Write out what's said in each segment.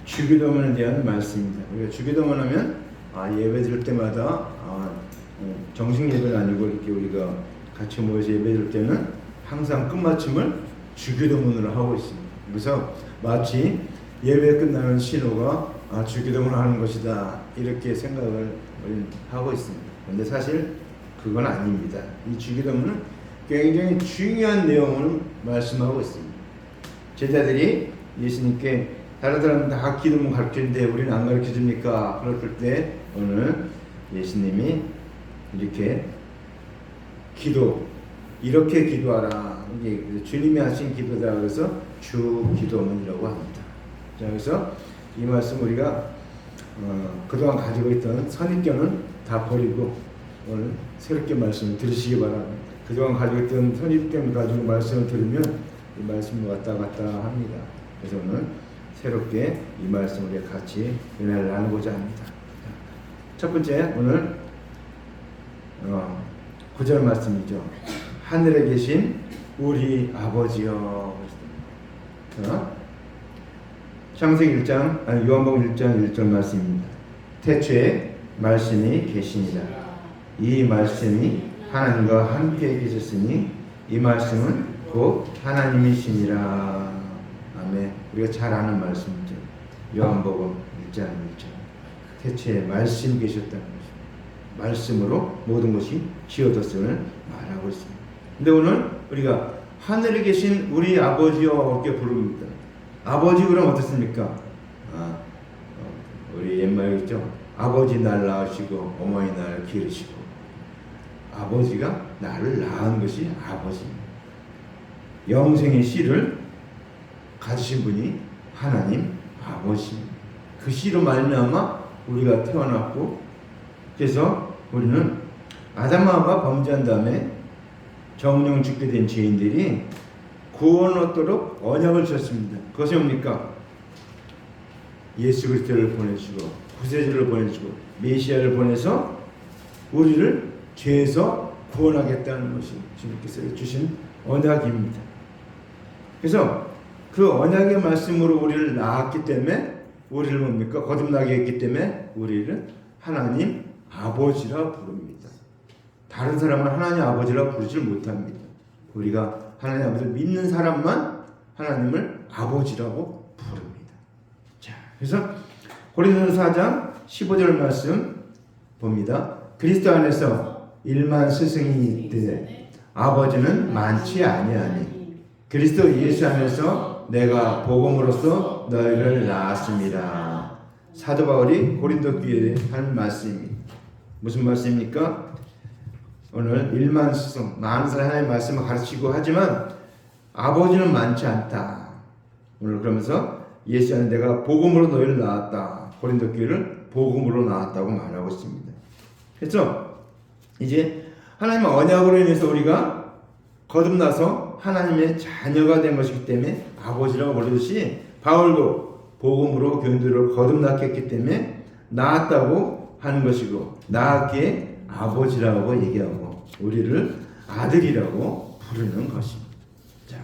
주기도문에 대한 말씀입니다. 우리가 주기도문 하면 예배 드릴 때마다 정식 예배는 아니고 이렇게 우리가 같이 모여서 예배 드릴 때는 항상 끝마침을 주기도문으로 하고 있습니다. 그래서 마치 예배 끝나는 신호가 주기도문을 하는 것이다 이렇게 생각을 하고 있습니다. 그런데 사실 그건 아닙니다. 이 주기도문은 굉장히 중요한 내용을 말씀하고 있습니다. 제자들이 예수님께 다른 사람은 다 기도문 가르치는데 우리는 안 가르쳐 줍니까? 그럴 때 오늘 예수님이 이렇게 이렇게 기도하라. 이게 주님이 하신 기도다. 그래서 주기도문이라고 합니다. 자, 그래서 이 말씀 우리가 그동안 가지고 있던 선입견은 다 버리고 오늘 새롭게 말씀을 들으시기 바랍니다. 그동안 가지고 있던 선입견을 가지고 말씀을 들으면 이 말씀을 왔다 갔다 합니다. 그래서 오늘 새롭게 이 말씀을 같이 은혜를 나누고자 합니다. 첫 번째 오늘 9절 말씀이죠. 하늘에 계신 우리 아버지여. 창세기 1장 요한복음 1장 1절 말씀입니다. 태초에 말씀이 계시니라. 이 말씀이 하나님과 함께 계셨으니 이 말씀은 곧 하나님이시니라. 아멘. 우리가 잘 아는 말씀이죠. 요한복음 1장 1절. 태초에 말씀이 계셨다는 것입니다. 말씀으로 모든 것이 지어졌음을 말하고 있습니다. 근데 오늘 우리가 하늘에 계신 우리 아버지여 이렇게 부릅니다. 아버지 그럼 어떻습니까? 우리 옛말에 있죠. 아버지 날 낳으시고 어머니 날 기르시고. 아버지가 나를 낳은 것이 아버지입니다. 영생의 씨를 가지신 분이 하나님 아버지입니다. 그 씨로 말미암아 우리가 태어났고, 그래서 우리는 아담하가 범죄한 다음에 정령 죽게 된 죄인들이 구원 얻도록 언약을 주셨습니다. 그것이 뭡니까? 예수 그리스도를 보내주고 구세주를 보내주고 메시아를 보내서 우리를 죄에서 구원하겠다는 것이 주님께서 주신 언약입니다. 그래서 그 언약의 말씀으로 우리를 낳았기 때문에 우리를 뭡니까? 거듭나게 했기 때문에 우리를 하나님 아버지라 부릅니다. 다른 사람은 하나님 아버지라 부르지 못합니다. 우리가 하나님 아버지를 믿는 사람만 하나님을 아버지라고 부릅니다. 자, 그래서 고린도서 4장 15절 말씀 봅니다. 그리스도 안에서 일만 스승이 있되 아버지는 많지 아니하니 그리스도 예수 안에서 내가 복음으로써 너희를 낳았습니다. 사도 바울이 고린도 교회에 한 말씀입니다. 무슨 말씀입니까? 오늘 일만 스승, 많은 사람이 하나님의 말씀을 가르치고 하지만 아버지는 많지 않다. 오늘 그러면서 예수 안에 내가 복음으로 너희를 낳았다. 고린도 교회를 복음으로 낳았다고 말하고 있습니다. 그래서 이제 하나님의 언약으로 인해서 우리가 거듭나서 하나님의 자녀가 된 것이기 때문에 아버지라고 부르듯이 바울도 복음으로 교인들을 거듭나게 했기 때문에 낳았다고 하는 것이고 낳았기에 아버지라고 얘기하고 우리를 아들이라고 부르는 것입니다. 자,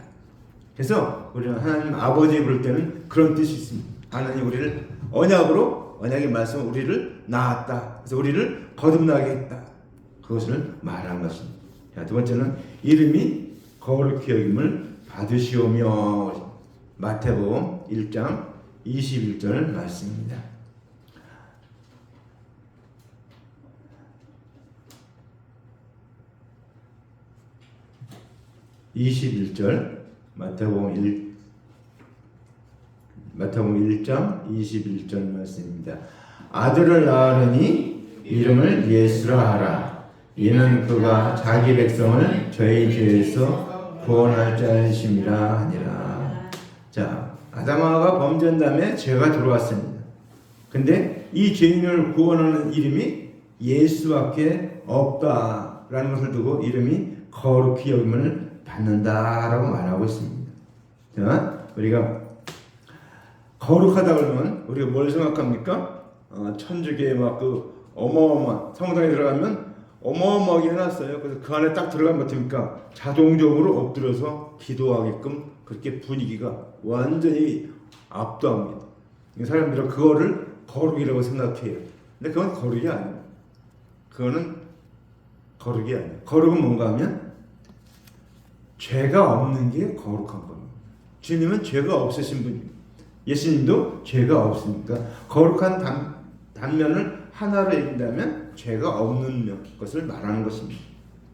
그래서 우리는 하나님 아버지 부를 때는 그런 뜻이 있습니다. 하나님 우리를 언약의 말씀 우리를 낳았다. 그래서 우리를 거듭나게 했다. 그것을 말한 것입니다. 자, 두 번째는 이름이 거룩히 여김을 받으시오며. 마태복음 1장 21절 말씀입니다. 마태복음 1장 21절 말씀입니다. 아들을 낳으니 이름을 예수라 하라. 이는 그가 자기 백성을 저희 죄에서 구원할 자이심이라 하니라. 자, 아담하가 범죄한 다음에 죄가 들어왔습니다. 근데 이 죄인을 구원하는 이름이 예수밖에 없다라는 것을 두고 이름이 거룩히 여김을 받는다라고 말하고 있습니다. 자, 우리가 거룩하다 그러면 우리가 뭘 생각합니까? 천주교의 막 그 어마어마한 성당에 들어가면 어마어마하게 해놨어요. 그래서 그 안에 딱 들어가면 어떻습니까? 자동적으로 엎드려서 기도하게끔 그렇게 분위기가 완전히 압도합니다. 사람들은 그거를 거룩이라고 생각해요. 근데 그건 거룩이 아니에요. 그거는 거룩이 아니에요. 거룩은 뭔가 하면 죄가 없는 게 거룩한 겁니다. 주님은 죄가 없으신 분입니다. 예수님도 죄가 없으니까 거룩한 단면을 하나로 얘기한다면 죄가 없는 것을 말하는 것입니다.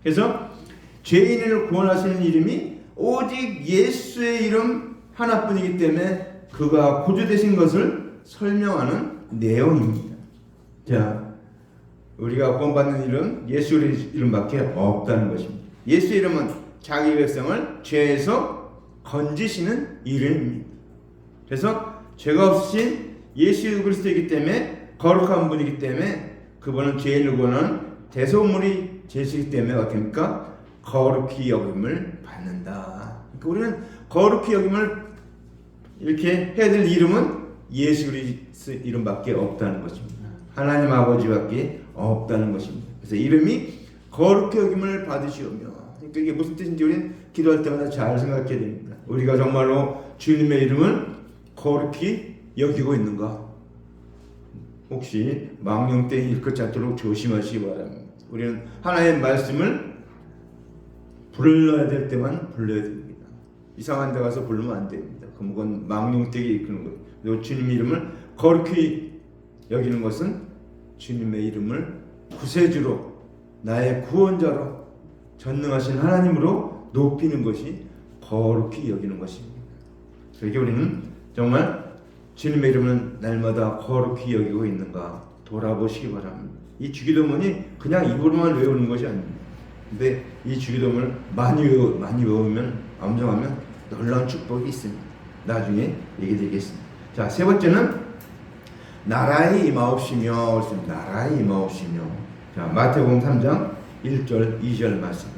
그래서 죄인을 구원하시는 이름이 오직 예수의 이름 하나뿐이기 때문에 그가 구주 되신 것을 설명하는 내용입니다. 자, 우리가 구원받는 이름 예수의 이름밖에 없다는 것입니다. 예수의 이름은 자기 백성을 죄에서 건지시는 이름입니다. 그래서 죄가 없으신 예수 그리스도이기 때문에 거룩한 분이기 때문에 그분은 죄인을 구원하는 대속물이 되시기 때문에 어떻습니까? 거룩히 여김을 받는다. 그러니까 우리는 거룩히 여김을 이렇게 해야 될 이름은 예수 그리스도 이름밖에 없다는 것입니다. 하나님 아버지밖에 없다는 것입니다. 그래서 이름이 거룩히 여김을 받으시오며, 그러니까 이게 무슨 뜻인지 우리는 기도할 때마다 잘 생각해야 됩니다. 우리가 정말로 주님의 이름을 거룩히 여기고 있는가? 혹시 망령되이 일것 않도록 조심하시기 바랍니다. 우리는 하나님의 말씀을 불러야 될 때만 불러야 됩니다. 이상한 데 가서 부르면 안 됩니다. 그건 망령되게 이끄는 거예요. 주님 이름을 거룩히 여기는 것은 주님의 이름을 구세주로, 나의 구원자로, 전능하신 하나님으로 높이는 것이 거룩히 여기는 것입니다. 그러니까 우리는 정말 주님의 이름은 날마다 거룩히 여기고 있는가 돌아보시기 바랍니다. 이 주기도문이 그냥 입으로만 외우는 것이 아닙니다. 근데 이 주기도문을 많이 외우면, 암송하면 놀라운 축복이 있습니다. 나중에 얘기 드리겠습니다. 자, 세 번째는 나라의 임하옵시며. 나라의 임하옵시며. 자, 마태복음 3장 1절 2절 말씀.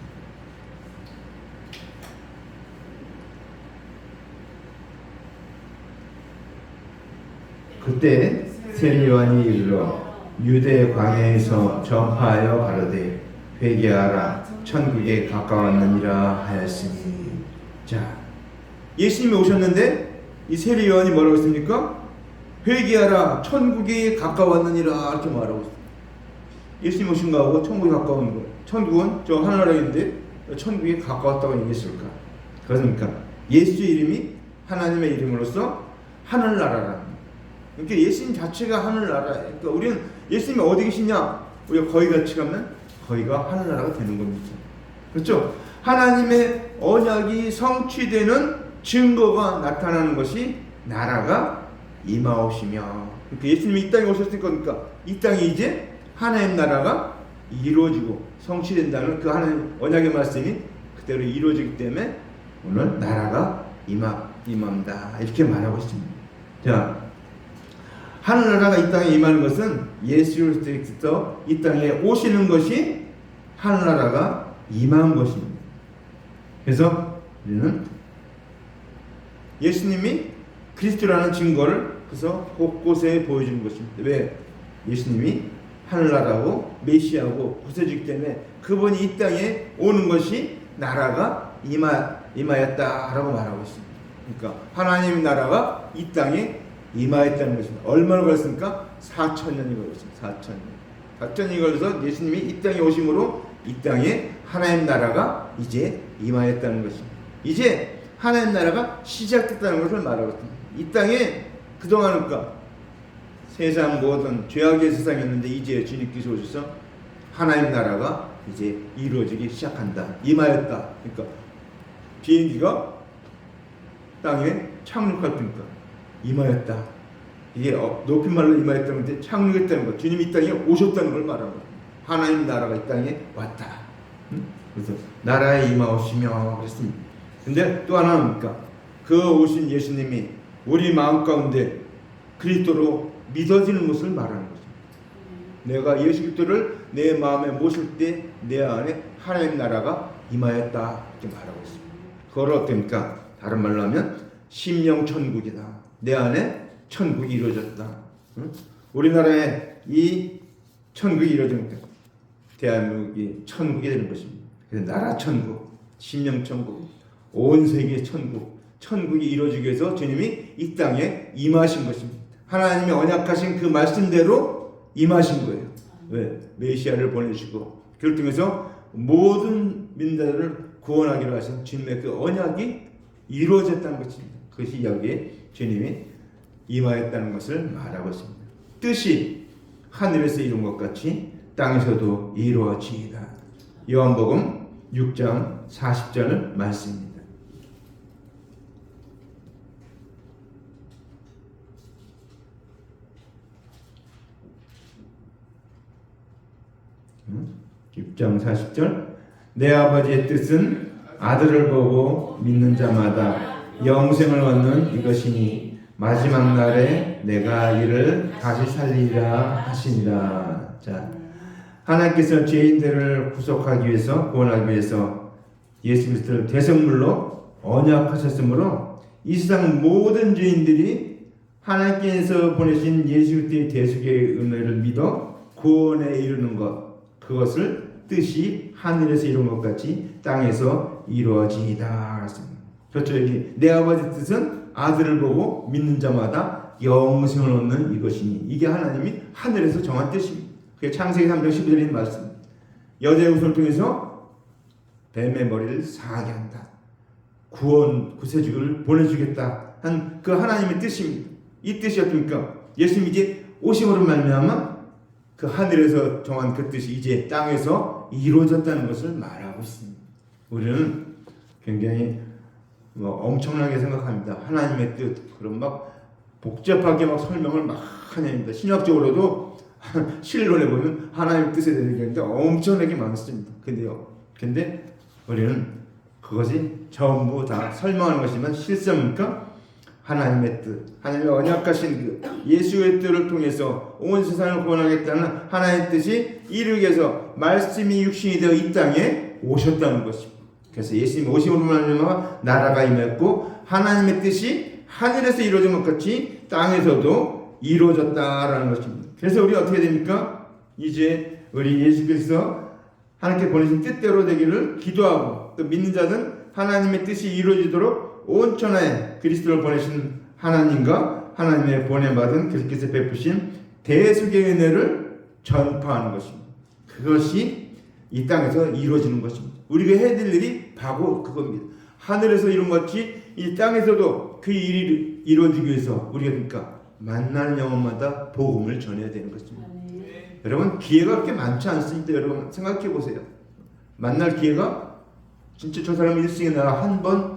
그때 세리요한이 이르러 유대 광야에서 전파하여 가로되 회개하라 천국에 가까웠느니라 하였으니. 자, 예수님이 오셨는데 이 세리요한이 뭐라고 했습니까? 회개하라 천국에 가까웠느니라 이렇게 말하고 있어요. 예수님 오신 거하고 천국에 가까운 거, 천국은 저 하늘나라인데 천국에 가까웠다고 얘기했을까? 그러니까 예수 이름이 하나님의 이름으로서 하늘나라라. 그러니까 예수님 자체가 하늘나라예요. 그러니까 우리는 예수님이 어디 계시냐? 우리가 거기 같이 가면 거기가 하늘나라가 되는 겁니다. 그렇죠? 하나님의 언약이 성취되는 증거가 나타나는 것이 나라가 임하옵시며. 그러니까 예수님이 이 땅에 오셨을 거니까 이 땅에 이제 하나님 나라가 이루어지고 성취된다는 그 하나님 언약의 말씀이 그대로 이루어지기 때문에 오늘 나라가 임한다 이렇게 말하고 있습니다. 자, 하늘나라가 이 땅에 임하는 것은 예수 그리스도 이 땅에 오시는 것이 하늘나라가 임한 것입니다. 그래서 우리는 예수님이 그리스도라는 증거를 그래서 곳곳에 보여주는 것입니다. 왜? 예수님이 하늘나라고 메시아고 구세주이기 때문에 그분이 이 땅에 오는 것이 나라가 임하였다라고 말하고 있습니다. 그러니까 하나님의 나라가 이 땅에 임하였다는 것입니다. 얼마나 걸렸습니까? 4,000년이 걸렸습니다. 4,000년이 걸려서 예수님이 이 땅에 오심으로 이 땅에 하나님 나라가 이제 임하였다는 것입니다. 이제 하나님 나라가 시작됐다는 것을 말하고 있습니다. 이 땅에 그동안은 세상 모든 죄악의 세상이었는데 이제 주님께서 오셔서 하나님 나라가 이제 이루어지기 시작한다. 임하였다. 그러니까 비행기가 땅에 착륙할 때니까 임하였다. 이게 높임말로 임하였다는 건데 착륙했다는 것. 주님이 이 땅에 오셨다는 걸 말하는 거예요. 하나님 나라가 이 땅에 왔다. 그래서 나라에 임하오시며 그랬습니다. 근데 또 하나는 그 오신 예수님이 우리 마음 가운데 그리스도로 믿어지는 것을 말하는 거죠. 내가 예수 그리스도를 내 마음에 모실 때 내 안에 하나님 나라가 임하였다 이렇게 말하고 있습니다. 그걸 어떻습니까? 다른 말로 하면 심령천국이다. 내 안에 천국이 이루어졌다. 우리나라에 이 천국이 이루어지니까 대한민국이 천국이 되는 것입니다. 그래서 나라 천국, 심령천국, 온 세계 천국, 천국이 이루어지기 위해서 주님이 이 땅에 임하신 것입니다. 하나님이 언약하신 그 말씀대로 임하신 거예요. 왜? 메시아를 보내주시고 그걸 통해서 모든 민들을 구원하기로 하신 주님의 그 언약이 이루어졌다는 것입니다. 그것이 여기에 주님이 임하였다는 것을 말하고 있습니다. 뜻이 하늘에서 이룬 것 같이 땅에서도 이루어지이다. 요한복음 6장 40절 말씀입니다. 음? 6장 40절 내 아버지의 뜻은 아들을 보고 믿는 자마다 영생을 얻는 이것이니 마지막 날에 내가 이를 다시 살리리라 하시니라. 자, 하나님께서 죄인들을 구속하기 위해서 구원하기 위해서 예수 그리스도를 대성물로 언약하셨으므로 이 세상 모든 죄인들이 하나님께서 보내신 예수 그리스도의 대속의 은혜를 믿어 구원에 이르는 것, 그것을 뜻이 하늘에서 이룬 것 같이 땅에서 이루어지이다. 그렇죠. 여기 내 아버지 뜻은 아들을 보고 믿는 자마다 영생을 얻는 이것이니, 이게 하나님이 하늘에서 정한 뜻입니다. 그게 창세기 3장 12절에 있는 말씀. 여자의 후손을 통해서 뱀의 머리를 상하게 한다. 구세주를 보내주겠다 한 그 하나님의 뜻입니다. 이 뜻이 어떻습니까? 예수님이 이제 오심으로 말미암아 그 하늘에서 정한 그 뜻이 이제 땅에서 이루어졌다는 것을 말하고 있습니다. 우리는 굉장히 엄청나게 생각합니다. 하나님의 뜻. 그럼 막 복잡하게 막 설명을 막 하냐입니다. 신학적으로도 신론에 보면 하나님의 뜻에 대해 얘기하는데 엄청나게 많습니다. 근데 우리는 그것이 전부 다 설명하는 것이지만 실상입니까? 하나님의 뜻, 하나님의 언약하신 그 예수의 뜻을 통해서 온 세상을 구원하겠다는 하나님의 뜻이 이루기 위해서 말씀이 육신이 되어 이 땅에 오셨다는 것입니다. 그래서 예수님 오심으로 말미암아 나라가 임했고 하나님의 뜻이 하늘에서 이루어진 것 같이 땅에서도 이루어졌다라는 것입니다. 그래서 우리 어떻게 됩니까? 이제 우리 예수 그리스도 하나님께 보내신 뜻대로 되기를 기도하고 또 믿는 자는 하나님의 뜻이 이루어지도록 온 천하에 그리스도를 보내신 하나님과 하나님의 보내받은 그리스도께서 베푸신 대속의 은혜를 전파하는 것입니다. 그것이 이 땅에서 이루어지는 것입니다. 우리가 해야 될 일이 바로 그겁니다. 하늘에서 이룬 것 같이 이 땅에서도 그 일이 이루어지기 위해서 우리가 그러니까 만나는 영혼마다 복음을 전해야 되는 것입니다. 여러분 기회가 그렇게 많지 않습니다. 여러분 생각해 보세요. 만날 기회가 진짜 저 사람이 일생에 나 한 번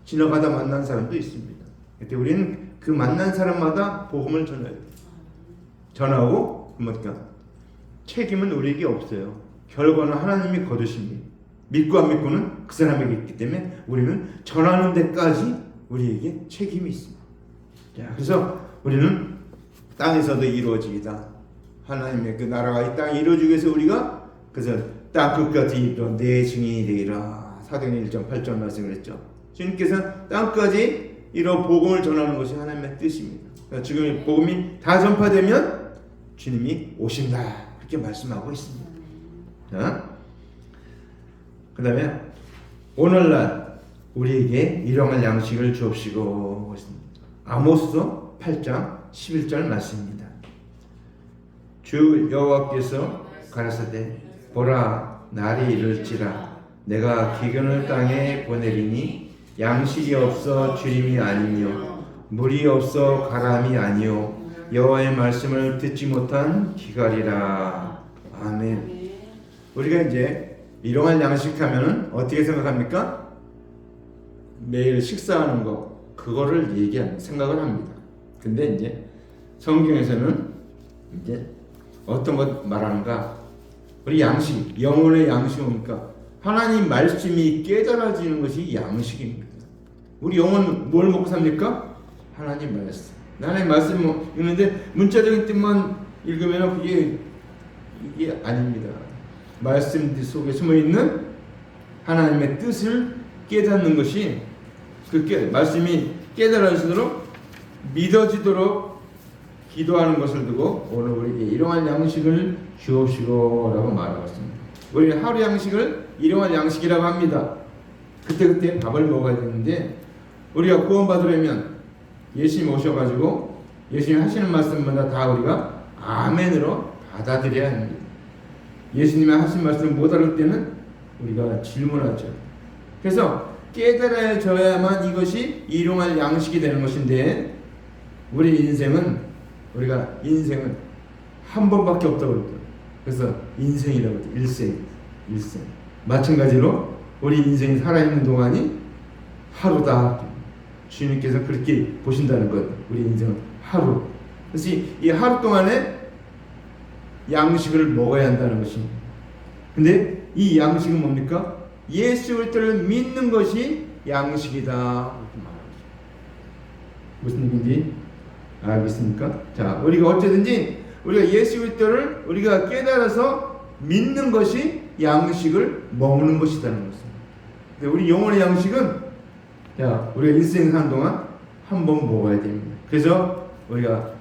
지나가다 만난 사람도 있습니다. 그때 우리는 그 만난 사람마다 복음을 전해야 돼요. 전하고 그러니까 책임은 우리에게 없어요. 결과는 하나님이 거두십니다. 믿고 안 믿고는 그 사람에게 있기 때문에 우리는 전하는 데까지 우리에게 책임이 있습니다. 자, 그래서 우리는 땅에서도 이루어지이다. 하나님의 그 나라가 이 땅에 이루어지기 위해서 우리가 그래서 땅 끝까지 이르러 내 증인이 되리라. 사도행전 1장 8절 말씀을 했죠. 주님께서 땅까지 이런 복음을 전하는 것이 하나님의 뜻입니다. 그러니까 지금 복음이 다 전파되면 주님이 오신다. 그렇게 말씀하고 있습니다. 자, 그 다음에 오늘날 우리에게 일용할 양식을 주옵시고 아모스서 8장 11절 말씀입니다. 주 여호와께서 가라사대 보라 날이 이를지라 내가 기근을 땅에 보내리니 양식이 없어 주림이 아니며 물이 없어 가람이 아니요 여호와의 말씀을 듣지 못한 기갈이라. 아멘. 우리가 이제 일용할 양식 하면은 어떻게 생각합니까? 매일 식사하는 거 그거를 생각을 합니다. 근데 이제 성경에서는 이제 어떤 것 말하는가? 우리 양식, 영혼의 양식이니까 하나님 말씀이 깨달아지는 것이 양식입니다. 우리 영혼 뭘 먹고 삽니까? 하나님 말씀. 하나님 말씀 읽는데 문자적인 뜻만 읽으면 이게 아닙니다. 말씀 속에 숨어 있는 하나님의 뜻을 깨닫는 것이 말씀이 깨달아지도록 믿어지도록 기도하는 것을 두고 오늘 우리에게 일용할 양식을 주옵시고라고 말하고 있습니다. 우리 하루 양식을 일용할 양식이라고 합니다. 그때 밥을 먹어야 되는데 우리가 구원받으려면 예수님이 오셔가지고 예수님 하시는 말씀마다 다 우리가 아멘으로 받아들여야 합니다. 예수님이 하신 말씀을 못 알을 때는 우리가 질문하죠. 그래서 깨달아져야만 이것이 일용할 양식이 되는 것인데, 우리 인생은 한 번밖에 없다고 그랬어요. 그래서 인생이라고 해요. 일생. 마찬가지로 우리 인생이 살아있는 동안이 하루다. 주님께서 그렇게 보신다는 것. 우리 인생은 하루. 그래서 이 하루 동안에 양식을 먹어야 한다는 것입니다. 근데 이 양식은 뭡니까? 예수 그리스도를 믿는 것이 양식이다. 이렇게 말합니다. 무슨 얘기인지 알겠습니까? 자, 우리가 어쨌든지 우리가 예수 그리스도를 우리가 깨달아서 믿는 것이 양식을 먹는 것이라는 것입니다. 우리 영혼의 양식은, 자, 우리가 일생 사는 동안 한 번 먹어야 됩니다. 그래서 우리가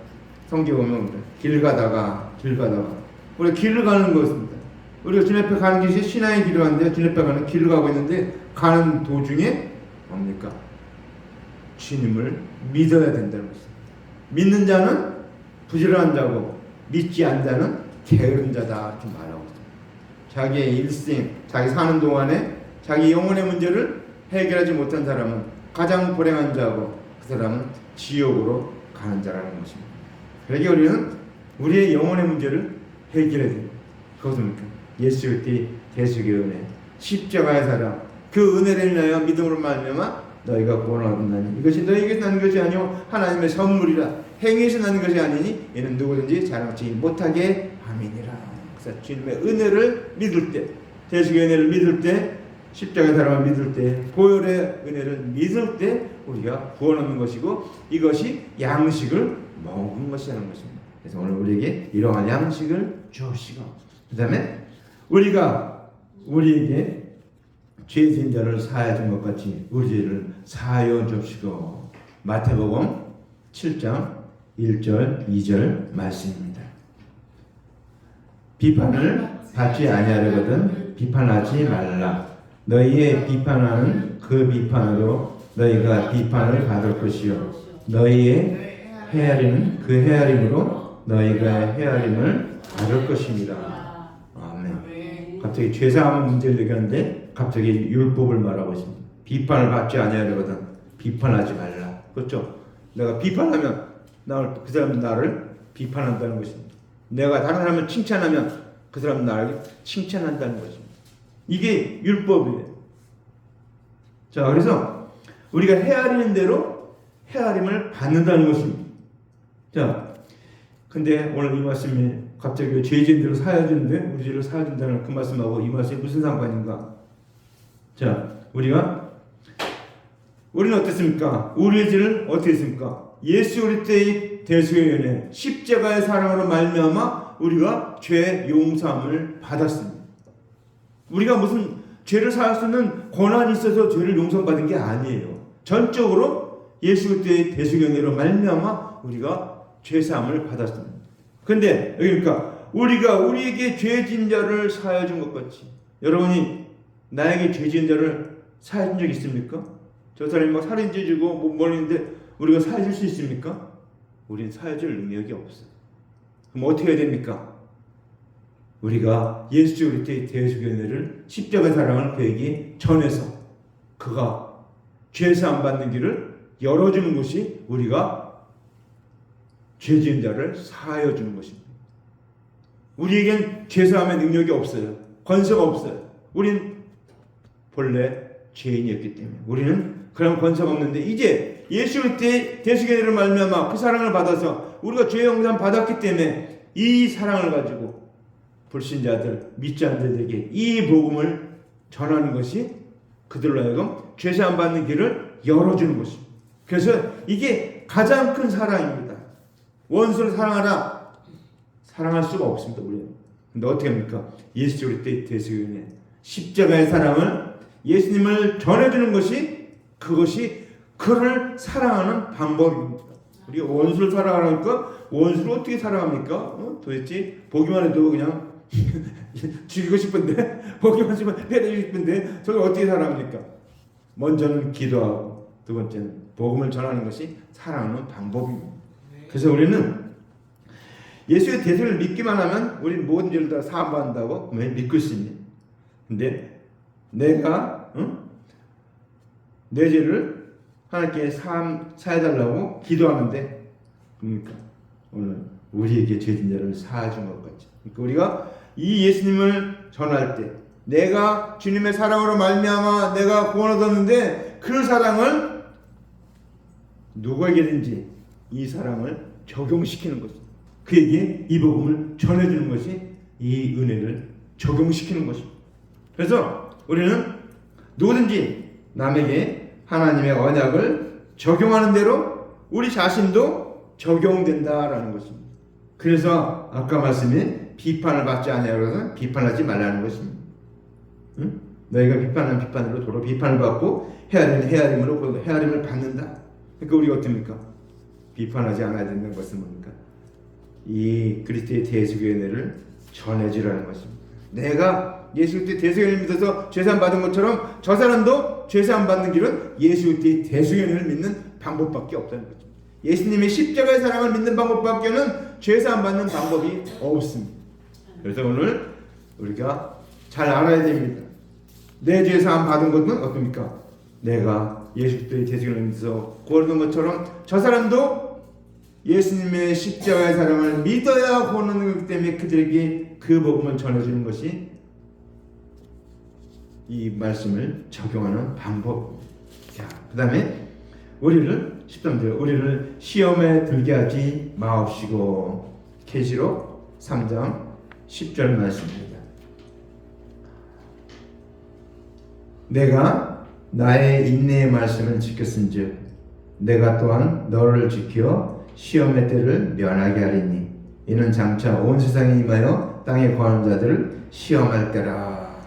성경 보면 길 가다가 우리가 길을 가는 것입니다. 우리가 주님 앞에 가는 것이 신앙의 길을 가는데, 주님 앞에 가는 길을 가고 있는데, 가는 도중에 뭡니까? 주님을 믿어야 된다는 것입니다. 믿는 자는 부지런한 자고 믿지 않는 자는 게으른 자다 이렇게 말하고 있습니다. 자기의 일생, 자기 사는 동안에 자기 영혼의 문제를 해결하지 못한 사람은 가장 불행한 자고, 그 사람은 지옥으로 가는 자라는 것입니다. 그러기에 우리는 우리의 영혼의 문제를 해결해야 됩니다. 그것은 예수 그리스도의 대속의 은혜, 십자가의 사랑, 그 은혜를 인하여 믿음으로 말미암아 너희가 구원을 얻었나니 이것이 너희에게서 나는 것이 아니요 하나님의 선물이라. 행위에서 나는 것이 아니니 이는 누구든지 자랑치 못하게 함이니라. 그래서 주님의 은혜를 믿을 때, 대속의 은혜를 믿을 때, 십자가의 사랑을 믿을 때, 보혈의 은혜를 믿을 때 우리가 구원 얻는 것이고, 이것이 양식을 먹은 것이라는 것입니다. 그래서 오늘 우리에게 이러한 양식을 주시고, 그 다음에 우리에게 죄 지은 자를 사하여 준 것 같이 우리 죄를 사하여 주시고. 마태복음 7장 1절 2절 말씀입니다. 비판을 받지 아니하려거든 비판하지 말라. 너희의 비판하는 그 비판으로 너희가 비판을 받을 것이요 너희의 헤아리는 그 헤아림으로 너희가 헤아림을 받을 것입니다. 아멘. 갑자기 죄사함 문제를 얘기하는데 갑자기 율법을 말하고 있습니다. 비판을 받지 아니하려거든 비판하지 말라. 그렇죠? 내가 비판하면 그 사람은 나를 비판한다는 것입니다. 내가 다른 사람을 칭찬하면 그 사람은 나를 칭찬한다는 것입니다. 이게 율법이에요. 자, 그래서 우리가 헤아리는 대로 헤아림을 받는다는 것입니다. 자, 근데 오늘 이 말씀이 갑자기 죄 지은 대로 사여주는데 우리 죄를 사여준다는 그 말씀하고 이 말씀이 무슨 상관인가? 자, 우리는 어땠습니까? 우리의 죄를 어떻게 했습니까? 예수 그리스도의 대속의 은혜, 십자가의 사랑으로 말미암아 우리가 죄 용서함을 받았습니다. 우리가 무슨 죄를 사할 수 있는 권한이 있어서 죄를 용서받은 게 아니에요. 전적으로 예수 그리스도의 대속의 은혜로 말미암아 우리가 죄 사함을 받았습니다. 그런데 그러니까 우리가 우리에게 죄 지은 자를 사하여 준 것 같이, 여러분이 나에게 죄 지은 자를 사하여 준 적 있습니까? 저 사람이 막 살인죄 지고 뭐 있는데 우리가 사하여 줄 수 있습니까? 우리는 사하여 줄 능력이 없어요. 그럼 어떻게 해야 됩니까? 우리가 예수 그리스도의 대속의 은혜를, 십자가의 사랑을 그에게 전해서 그가 죄사함 받는 길을 열어주는 것이 우리가 죄 지은 자를 사하여 주는 것입니다. 우리에겐 죄사함의 능력이 없어요. 권세가 없어요. 우린 본래 죄인이었기 때문에 우리는 그런 권세가 없는데, 이제 예수 그리스도의 대속의 은혜를 말미암아 그 사랑을 받아서 우리가 죄 용서함 받았기 때문에 이 사랑을 가지고 불신자들, 믿지 않는 자들에게 이 복음을 전하는 것이 그들로 하여금 죄사함 받는 길을 열어주는 것입니다. 그래서 이게 가장 큰 사랑입니다. 원수를 사랑하라. 사랑할 수가 없습니다, 우리는. 근데 어떻게 합니까? 예수 그리스도의 대속의 은혜, 십자가의 사랑을, 예수님을 전해주는 것이, 그것이 그를 사랑하는 방법입니다. 우리가 원수를 사랑하니까 원수를 어떻게 사랑합니까? 도대체 보기만 해도 그냥 죽이고 싶은데, 보기만 하면 때리고 싶은데 저걸 어떻게 사랑합니까? 먼저는 기도하고 두 번째는 복음을 전하는 것이 사랑하는 방법입니다. 그래서 우리는 예수의 대속을 믿기만 하면 우리 모든 죄를 다 사함받는다고 믿고 있습니다. 근데 내가 내 죄를 하나님께 사해달라고 기도하는데 그러니까 오늘 우리에게 죄진 자를 사해준 것 같죠. 그러니까 우리가 이 예수님을 전할 때 내가 주님의 사랑으로 말미암아 내가 구원을 얻었는데 그 사랑을 누구에게든지 이 사랑을 적용시키는 것입니다. 그에게 이 복음을 전해주는 것이 이 은혜를 적용시키는 것입니다. 그래서 우리는 누구든지 남에게 하나님의 언약을 적용하는 대로 우리 자신도 적용된다라는 것입니다. 그래서 아까 말씀에 비판을 받지 아니하여서 비판하지 말라는 것입니다. 응? 너희가 비판하는 비판으로 도로 비판을 받고 헤아림으로 헤아림을 받는다. 그러니까 우리가 어떻습니까? 비판하지 않아야 된다는 것은 뭡니까? 이 그리스도의 대속의 은혜를 전해주라는 것입니다. 내가 예수 그리스도의 대속의 은혜를 믿어서 죄사함 받은 것처럼 저 사람도 죄사함 받는 길은 예수 그리스도의 대속의 은혜를 믿는 방법밖에 없다는 거죠. 예수님의 십자가의 사랑을 믿는 방법밖에는 죄사함 받는 방법이 없습니다. 그래서 오늘 우리가 잘 알아야 됩니다. 내 죄사함 받은 것은 어떻습니까? 내가 예수 그리스도의 대속의 은혜를 믿어서 구원받은 것처럼 저 사람도 예수님의 십자가의 사랑을 믿어야 구원하는 것이기 때문에 그들에게 그 복음을 전해주는 것이 이 말씀을 적용하는 방법. 자, 그 다음에 우리를 13절 우리를 시험에 들게 하지 마옵시고. 계시록 3장 10절 말씀입니다. 내가 나의 인내의 말씀을 지켰은즉 내가 또한 너를 지켜 시험의 때를 면하게 하리니 이는 장차 온 세상에 임하여 땅에 거하는 자들을 시험할 때라.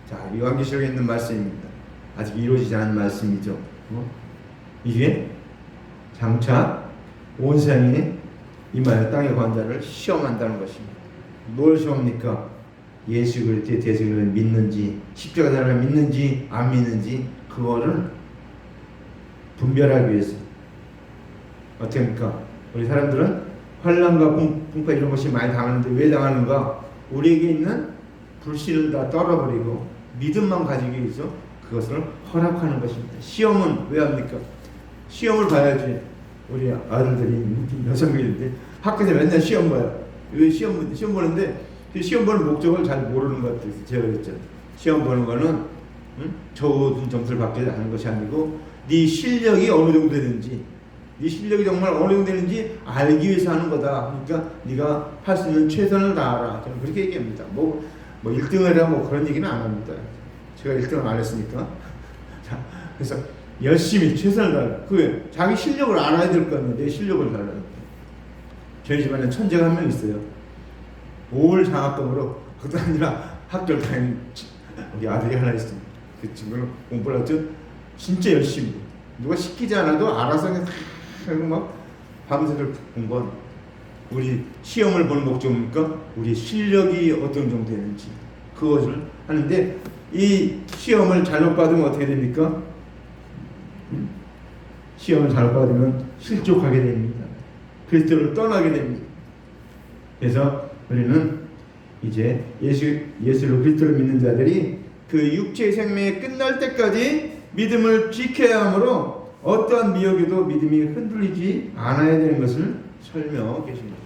자, 요한계시록에 있는 말씀입니다. 아직 이루어지지 않은 말씀이죠. 이게 장차 온 세상에 임하여 땅에 거하는 자를 시험한다는 것입니다. 뭘 시험합니까? 예수 그리스도의 대속을 믿는지 십자가 사랑을 믿는지 안 믿는지 그거를 분별하기 위해서 어떻게 합니까? 우리 사람들은 환난과 풍파 이런 것이 많이 당하는데 왜 당하는가? 우리에게 있는 불신을 다 떨어버리고 믿음만 가지기 위해서 그것을 허락하는 것입니다. 시험은 왜 합니까? 시험을 봐야지. 우리 아들들이 6명인데 학교에서 맨날 시험 봐요. 왜 시험 보는데 그 시험 보는 목적을 잘 모르는 것 같아요. 제가 그랬잖아요. 시험 보는 거는 좋은 점수를 받게 하는 것이 아니고 네 실력이 어느 정도 되는지 네 실력이 정말 어느 정도 되는지 알기 위해서 하는 거다. 그러니까 네가 할 수 있는 최선을 다하라. 저는 그렇게 얘기합니다. 뭐 1등을 해라 뭐 그런 얘기는 안 합니다. 제가 1등을 안 했으니까. 자, 그래서 열심히 최선을 다하라. 그 자기 실력을 알아야 될 거 아니에요. 내 실력을 다하라. 저희 집안에 천재가 한 명 있어요. 5월 장학금으로 그것도 아니라 학교를 다니는 우리 아들이 하나 있습니다. 그 친구는 공부를 하죠. 진짜 열심히. 누가 시키지 않아도 알아서 그냥 막 밤새도록 공부한. 우리 시험을 보는 목적이니까 우리 실력이 어떤 정도 되는지 그것을 하는데 이 시험을 잘못 받으면 어떻게 됩니까? 시험을 잘못 받으면 실족하게 됩니다. 그리스도를 떠나게 됩니다. 그래서 우리는 이제 예수를 그리스도를 믿는 자들이 그 육체의 생명이 끝날 때까지 믿음을 지켜야 하므로 어떠한 미혹에도 믿음이 흔들리지 않아야 되는 것을 설명하고 계십니다.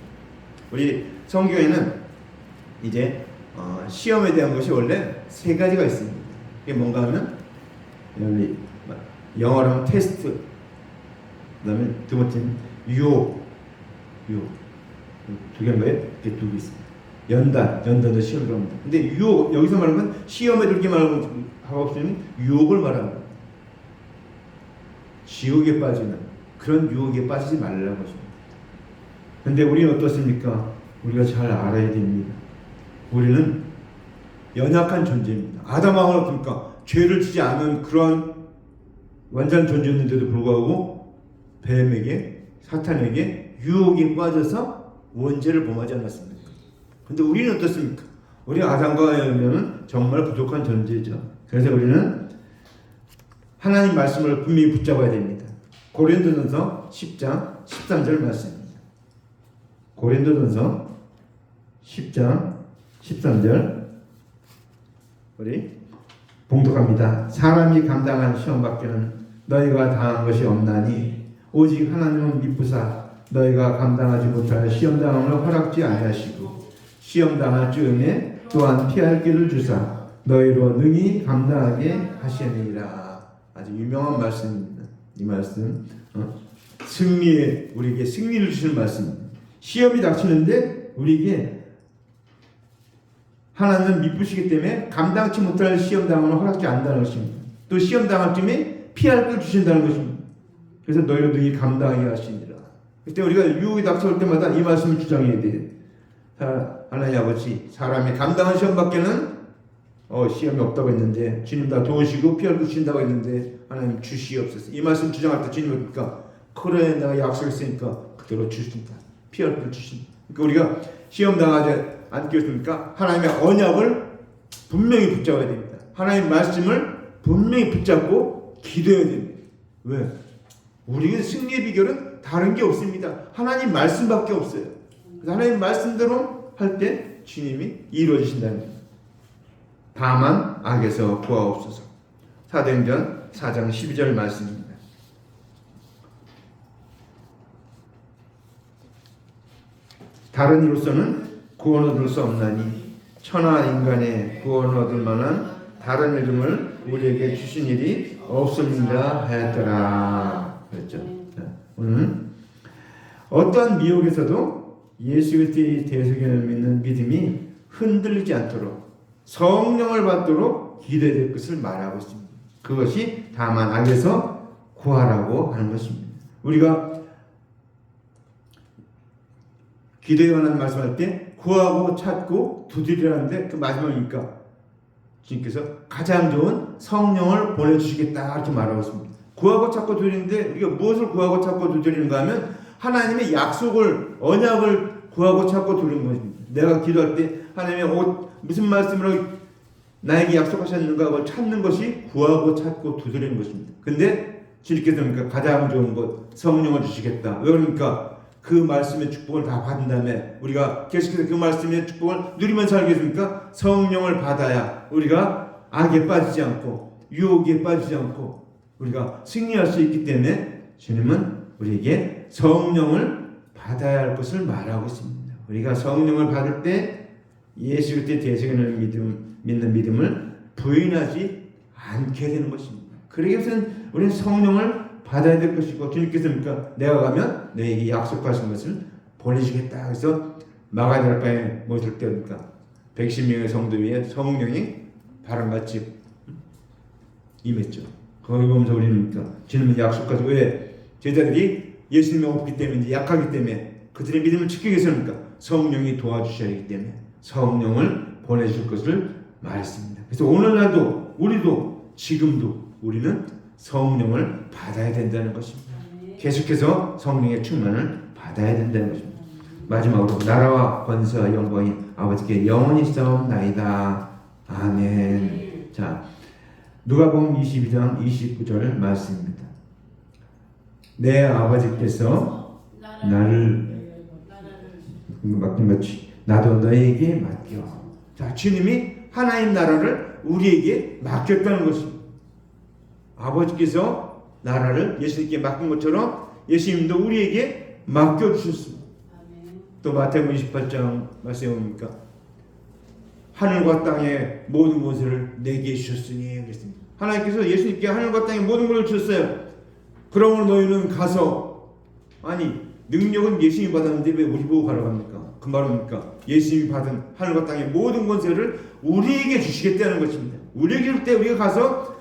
우리 성경에는 이제 시험에 대한 것이 원래 3가지가 있습니다. 이게 뭔가 하면 여기 영어로 하면 테스트, 그 다음에 두 번째는 유혹 2개인가요? 이렇게 2개 있습니다. 연단도 시험을 합니다. 근데 유혹, 여기서 말하면 시험에 들게 말하고 없으면 유혹을 말합니다. 지옥에 빠지는 그런 유혹에 빠지지 말라는 것입니다. 근데 우리는 어떻습니까? 우리가 잘 알아야 됩니다. 우리는 연약한 존재입니다. 아담하고는 어떻습니까? 죄를 지지 않은 그런 완전 존재였는데도 불구하고 뱀에게, 사탄에게 유혹에 빠져서 원죄를 범하지 않았습니까? 근데 우리는 어떻습니까? 우리 아담과 여자는 정말 부족한 존재죠. 그래서 우리는 하나님 말씀을 분명히 붙잡아야 됩니다. 고린도전서 10장 13절 말씀입니다. 고린도전서 10장 13절 우리 봉독합니다. 사람이 감당한 시험밖에는 너희가 당한 것이 없나니 오직 하나님은 미쁘사 너희가 감당하지 못할 시험당함을 허락지 아니하시고 시험당할 즈음에 또한 피할 길을 주사 너희로 능히 감당하게 하시느니라. 아주 유명한 말씀입니다. 이 말씀 승리에 우리에게 승리를 주시는 말씀입니다. 시험이 닥치는데 우리에게 하나님은 미쁘시기 때문에 감당치 못할 시험당함을 허락지 않는다는 것입니다. 또 시험당할 쯤에 피할 길 주신다는 것입니다. 그래서 너희로 능히 감당하게 하시니라. 그때 우리가 유혹이 닥쳐올 때마다 이 말씀을 주장해야 돼요. 하나님 아버지, 사람이 감당한 시험밖에는 시험이 없다고 했는데 주님 다 도우시고 피할 길 주신다고 했는데 하나님 주시옵소서. 이 말씀 주장할 때 주님은 그러니까 그래 내가 약속했으니까 그대로 주신다. 피할 길 주신다. 그러니까 우리가 시험 당하지 않기 위해서니까 하나님의 언약을 분명히 붙잡아야 됩니다. 하나님의 말씀을 분명히 붙잡고 기도해야 됩니다. 왜? 우리의 승리의 비결은 다른 게 없습니다. 하나님 말씀밖에 없어요. 하나님 말씀대로 할 때 주님이 이루어지신다는 겁니다. 다만 악에서 구하옵소서. 사도행전 4장 12절 말씀입니다. 다른 이로서는 구원 얻을 수 없나니 천하 인간의 구원 얻을 만한 다른 이름을 우리에게 주신 일이 없습니다 하였더라. 그렇죠. 오늘 어떠한 미혹에서도 예수 그리스도의 대속을 믿는 믿음이 흔들리지 않도록 성령을 받도록 기도해야 될 것을 말하고 있습니다. 그것이 다만 악에서 구하라고 하는 것입니다. 우리가 기도에 관한 말씀할 때 구하고 찾고 두드리라는데 그 마지막이니까 주님께서 가장 좋은 성령을 보내주시겠다 이렇게 말하고 있습니다. 구하고 찾고 두드리는데 우리가 무엇을 구하고 찾고 두드리는가 하면 하나님의 약속을 언약을 구하고 찾고 두드리는 것입니다. 내가 기도할 때 하나님의 무슨 말씀으로 나에게 약속하셨는가 그걸 찾는 것이 구하고 찾고 두드리는 것입니다. 근데 주님께서 그러니까 가장 좋은 것 성령을 주시겠다. 왜 그러니까 그 말씀의 축복을 다 받은 다음에 우리가 계속해서 그 말씀의 축복을 누리면서 살겠습니까? 성령을 받아야 우리가 악에 빠지지 않고 유혹에 빠지지 않고 우리가 승리할 수 있기 때문에 주님은 우리에게 성령을 받아야 할 것을 말하고 있습니다. 우리가 성령을 받을 때 예수 그리스도의 대속을 믿는 믿음을 부인하지 않게 되는 것입니다. 그러기 위해서는 우리는 성령을 받아야 될 것이고 주님께서 그러니까 내가 가면 너에게 약속하신 것을 보내주겠다. 그래서 마가다락방에 모실 때니까 110명의 성도 위에 성령이 바람같이 임했죠. 거기 보면서 우리는 그러니까 주님은 약속하시고 왜 제자들이 예수님이 없기 때문에 약하기 때문에 그들의 믿음을 지키기 위해서니까 성령이 도와주셔야 하기 때문에 성령을 보내줄 것을 말했습니다. 그래서 오늘날도 우리도 지금도 우리는 성령을 받아야 된다는 것입니다. 계속해서 성령의 충만을 받아야 된다는 것입니다. 마지막으로 나라와 권세와 영광이 아버지께 영원히 싸움나이다. 아멘. 자, 누가복음 22장 29절 말씀입니다. 내 아버지께서 나를 맡긴 것이 나도 너에게 맡겨. 자, 주님이 하나님 나라를 우리에게 맡겼다는 것입니다. 아버지께서 나라를 예수님께 맡긴 것처럼 예수님도 우리에게 맡겨주셨습니다. 또 마태복음 28장 말씀에 뭡니까? 하늘과 땅의 모든 것을 내게 주셨으니 그랬습니다. 하나님께서 예수님께 하늘과 땅의 모든 것을 주셨어요. 그러므로 너희는 가서 아니 능력은 예수님이 받았는데 왜 우리 보고 가라고 합니까? 그 말은 뭡니까? 예수님이 받은 하늘과 땅의 모든 권세를 우리에게 주시겠다는 것입니다. 우리에게 줄 때 우리가 가서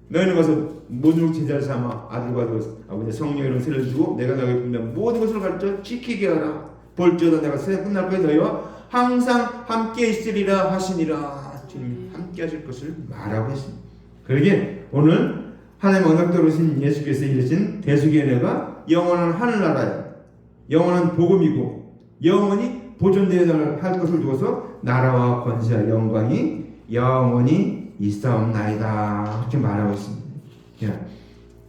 너희는 가서 모든 제자를 삼아 아들과 아버지 성령으로 세려주고 내가 너에게 분명 모든 것을 가르쳐 지키게 하라. 볼지어다 내가 세상 끝날 거에 너희와 항상 함께 있으리라 하시니라. 주님이 함께 하실 것을 말하고 있습니다. 그러기에 오늘 하나님 언약대로 오신 예수께서 이르신 대속의 은혜가 영원한 하늘나라에 영원한 복음이고 영원히 보존되어야 할 것을 두어서 나라와 권세와 영광이 영원히 있사옵나이다. 이렇게 말하고 있습니다.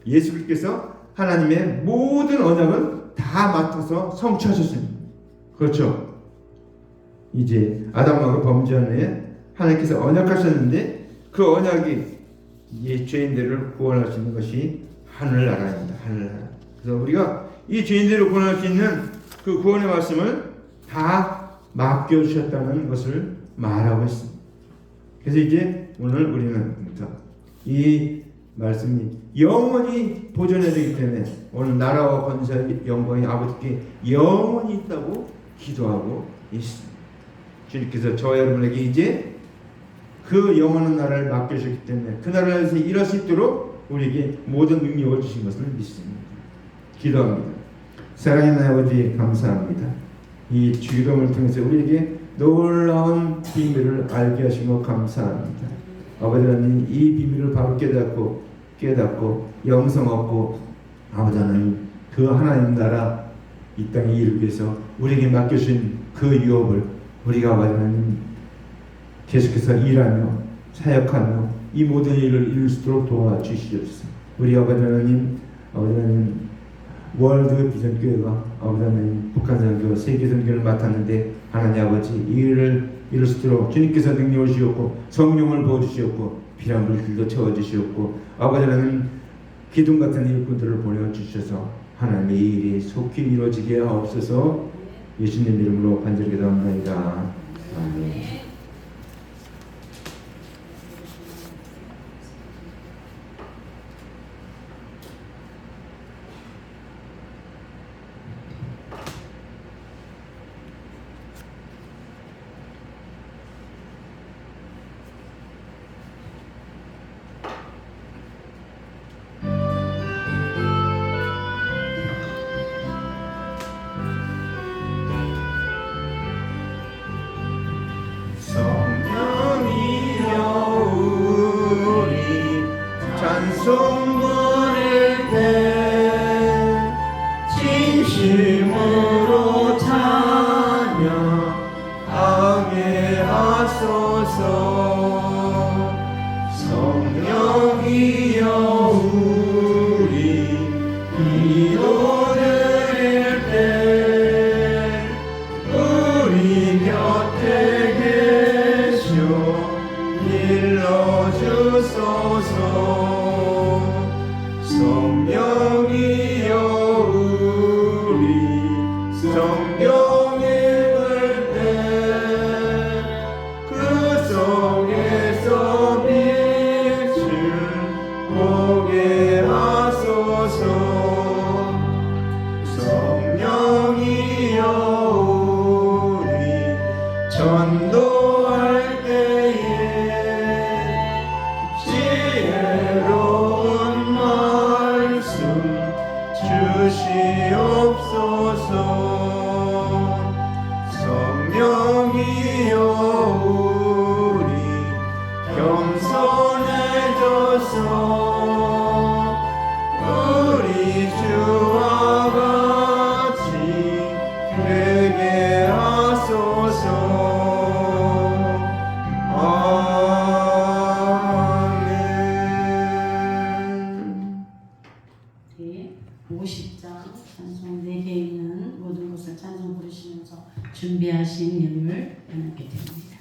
예수께서 하나님의 모든 언약을 다 맡아서 성취하셨습니다. 그렇죠. 이제 아담하고 범죄한 후에 하나님께서 언약하셨는데 그 언약이 이 죄인들을 구원할 수 있는 것이 하늘나라입니다. 하늘나라. 그래서 우리가 이 죄인들을 구원할 수 있는 그 구원의 말씀을 다 맡겨주셨다는 것을 말하고 있습니다. 그래서 이제 오늘 우리는 이 말씀이 영원히 보존해야 되기 때문에 오늘 나라와 권세 영광이 아버지께 영원히 있다고 기도하고 있습니다. 주님께서 저와 여러분에게 이제 그 영원한 나라를 맡겨주셨기 때문에 그 나라에서 일할 수 있도록 우리에게 모든 능력을 주신 것을 믿습니다. 기도합니다. 사랑하는 아버지 감사합니다. 이 주기도문을 통해서 우리에게 놀라운 비밀을 알게 하시고 감사합니다. 아버지 하나님 이 비밀을 바로 깨닫고 영성 얻고 아버지 하나님 그 하나님 나라 이 땅에 이루기 위해서 우리에게 맡겨주신 그 유업을 우리가 아버지 하나님 계속해서 일하며 사역하며 이 모든 일을 이룰 수 있도록 도와주시옵소서. 우리 아버지 하나님 월드 비전 교회가 아버지 하나님 북한 선교 세계 선교를 맡았는데 하나님 아버지 이 일을 이룰 수 있도록 주님께서 능력을 주셨고 성령을 부어주시었고 필요한 물질도 채워주시었고 아버지 하나님 기둥 같은 일꾼들을 보내주셔서 하나님의 이 일이 속히 이루어지게 하옵소서. 예수님 이름으로 간절히 기도합니다. 아멘. 찬송 부를 때 진심으로 찬양하게 하소서. 성령이여 우리 기도 드릴 때 우리 곁에 계셔 일러주소서. 성령이여 우리 성경 읽을 때 그 속에서 빛을 보게 하소서. 성령이여 우리 전도할 때에 지혜로운 말씀 주시옵소서. 성령이여 우리 겸손해져서 우리 주와 같이 되게 하소서. 아멘. 네, 50장 찬송 4개 있는 모든 것을 찬송 부르시면서 준비하신 예물을 나누게 됩니다.